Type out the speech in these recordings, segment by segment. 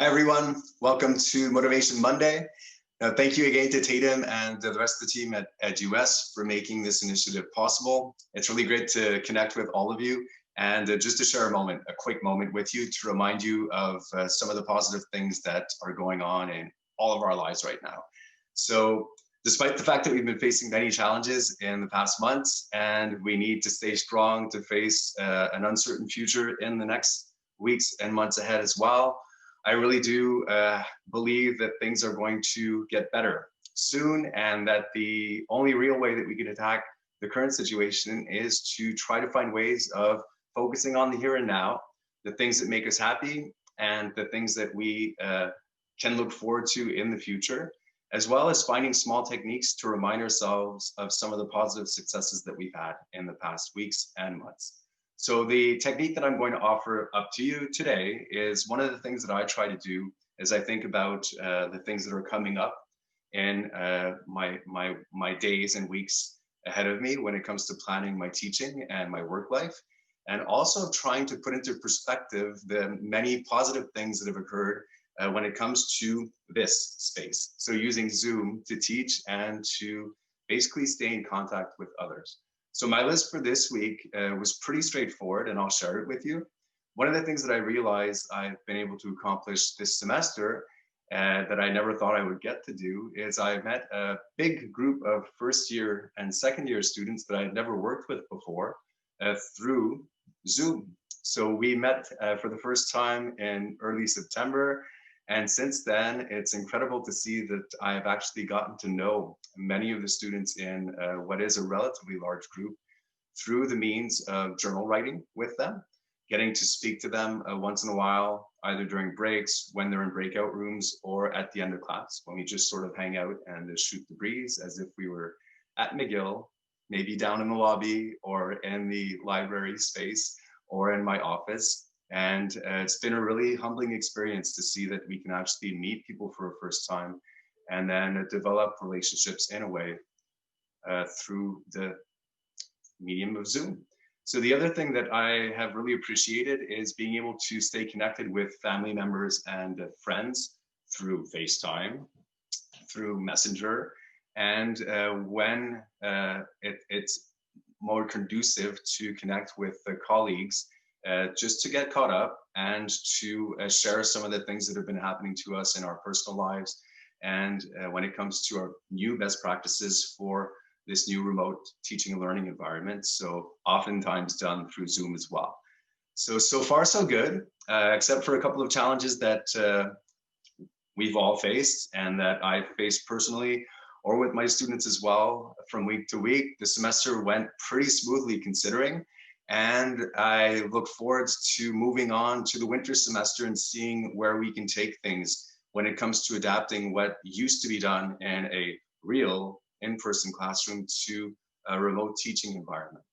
Hi, everyone. Welcome to Motivation Monday. Thank you again to Tatum and the rest of the team at EdUS for making this initiative possible. It's really great to connect with all of you and just to share a quick moment with you to remind you of some of the positive things that are going on in all of our lives right now. So despite the fact that we've been facing many challenges in the past months and we need to stay strong to face an uncertain future in the next weeks and months ahead as well, I really do believe that things are going to get better soon, and that the only real way that we can attack the current situation is to try to find ways of focusing on the here and now, the things that make us happy and the things that we can look forward to in the future, as well as finding small techniques to remind ourselves of some of the positive successes that we've had in the past weeks and months. So the technique that I'm going to offer up to you today is one of the things that I try to do as I think about the things that are coming up in my days and weeks ahead of me when it comes to planning my teaching and my work life, and also trying to put into perspective the many positive things that have occurred when it comes to this space. So using Zoom to teach and to basically stay in contact with others. So my list for this week was pretty straightforward, and I'll share it with you. One of the things that I realized I've been able to accomplish this semester that I never thought I would get to do is I met a big group of first year and second year students that I'd never worked with before through Zoom. So we met for the first time in early September. And since then, it's incredible to see that I have actually gotten to know many of the students in what is a relatively large group through the means of journal writing with them, getting to speak to them once in a while, either during breaks, when they're in breakout rooms, or at the end of class, when we just sort of hang out and shoot the breeze as if we were at McGill, maybe down in the lobby or in the library space or in my office. And it's been a really humbling experience to see that we can actually meet people for a first time and then develop relationships in a way through the medium of Zoom. So the other thing that I have really appreciated is being able to stay connected with family members and friends through FaceTime, through Messenger, and when it's more conducive to connect with the colleagues, just to get caught up and to share some of the things that have been happening to us in our personal lives. And when it comes to our new best practices for this new remote teaching and learning environment. So oftentimes done through Zoom as well. So far so good, except for a couple of challenges that we've all faced and that I've faced personally or with my students as well from week to week. The semester went pretty smoothly considering. And I look forward to moving on to the winter semester and seeing where we can take things when it comes to adapting what used to be done in a real in-person classroom to a remote teaching environment.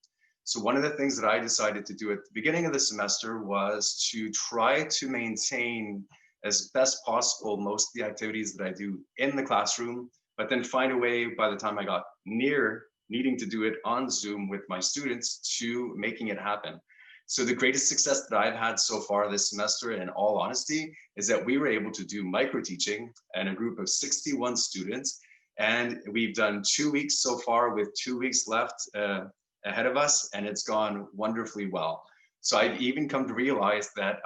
So one of the things that I decided to do at the beginning of the semester was to try to maintain as best possible most of the activities that I do in the classroom, but then find a way by the time I got near needing to do it on Zoom with my students to making it happen. So the greatest success that I've had so far this semester, in all honesty, is that we were able to do micro teaching and a group of 61 students. And we've done 2 weeks so far with 2 weeks left ahead of us, and it's gone wonderfully well. So I've even come to realize that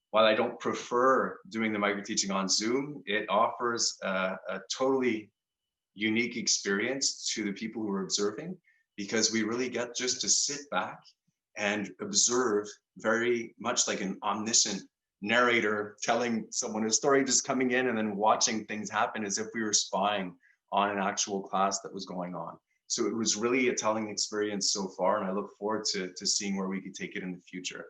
while I don't prefer doing the micro teaching on Zoom, it offers a totally unique experience to the people who are observing, because we really get just to sit back and observe, very much like an omniscient narrator telling someone a story, just coming in and then watching things happen as if we were spying on an actual class that was going on. So it was really a telling experience so far, and I look forward to seeing where we could take it in the future.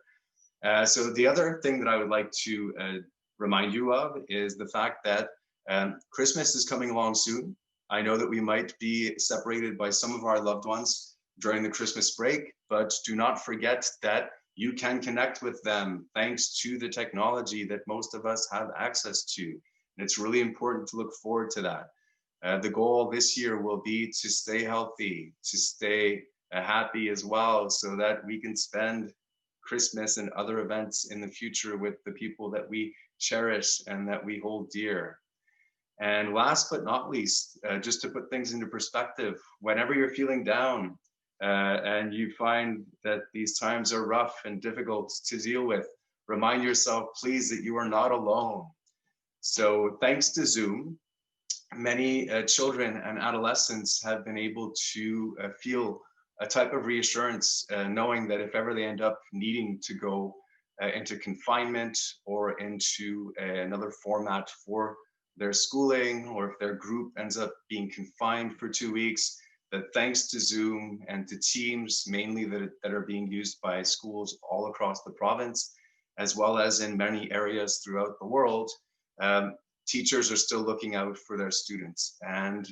So the other thing that I would like to remind you of is the fact that Christmas is coming along soon. I know that we might be separated by some of our loved ones during the Christmas break, but do not forget that you can connect with them thanks to the technology that most of us have access to. And it's really important to look forward to that. The goal this year will be to stay healthy, to stay happy as well, so that we can spend Christmas and other events in the future with the people that we cherish, and that we hold dear. And last but not least, just to put things into perspective, whenever you're feeling down and you find that these times are rough and difficult to deal with, remind yourself, please, that you are not alone. So thanks to Zoom, many children and adolescents have been able to feel a type of reassurance, knowing that if ever they end up needing to go into confinement or into another format for their schooling, or if their group ends up being confined for 2 weeks, that thanks to Zoom and to Teams, mainly that are being used by schools all across the province, as well as in many areas throughout the world, teachers are still looking out for their students. And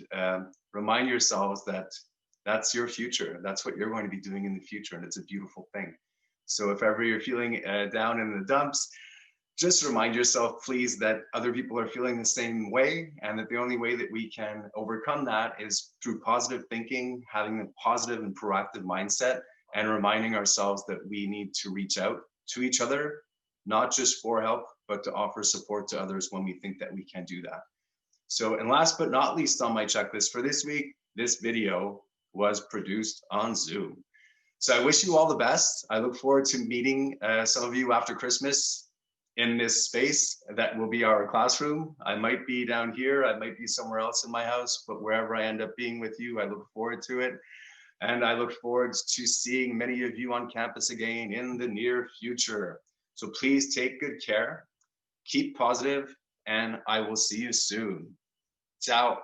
remind yourselves that that's your future. That's what you're going to be doing in the future, and it's a beautiful thing. So if ever you're feeling down in the dumps, just remind yourself, please, that other people are feeling the same way, and that the only way that we can overcome that is through positive thinking, having a positive and proactive mindset, and reminding ourselves that we need to reach out to each other, not just for help, but to offer support to others when we think that we can do that. So, and last but not least on my checklist for this week, this video was produced on Zoom. So I wish you all the best. I look forward to meeting some of you after Christmas in this space that will be our classroom. I might be down here, I might be somewhere else in my house, but wherever I end up being with you, I look forward to it. And I look forward to seeing many of you on campus again in the near future. So please take good care, keep positive, and I will see you soon. Ciao.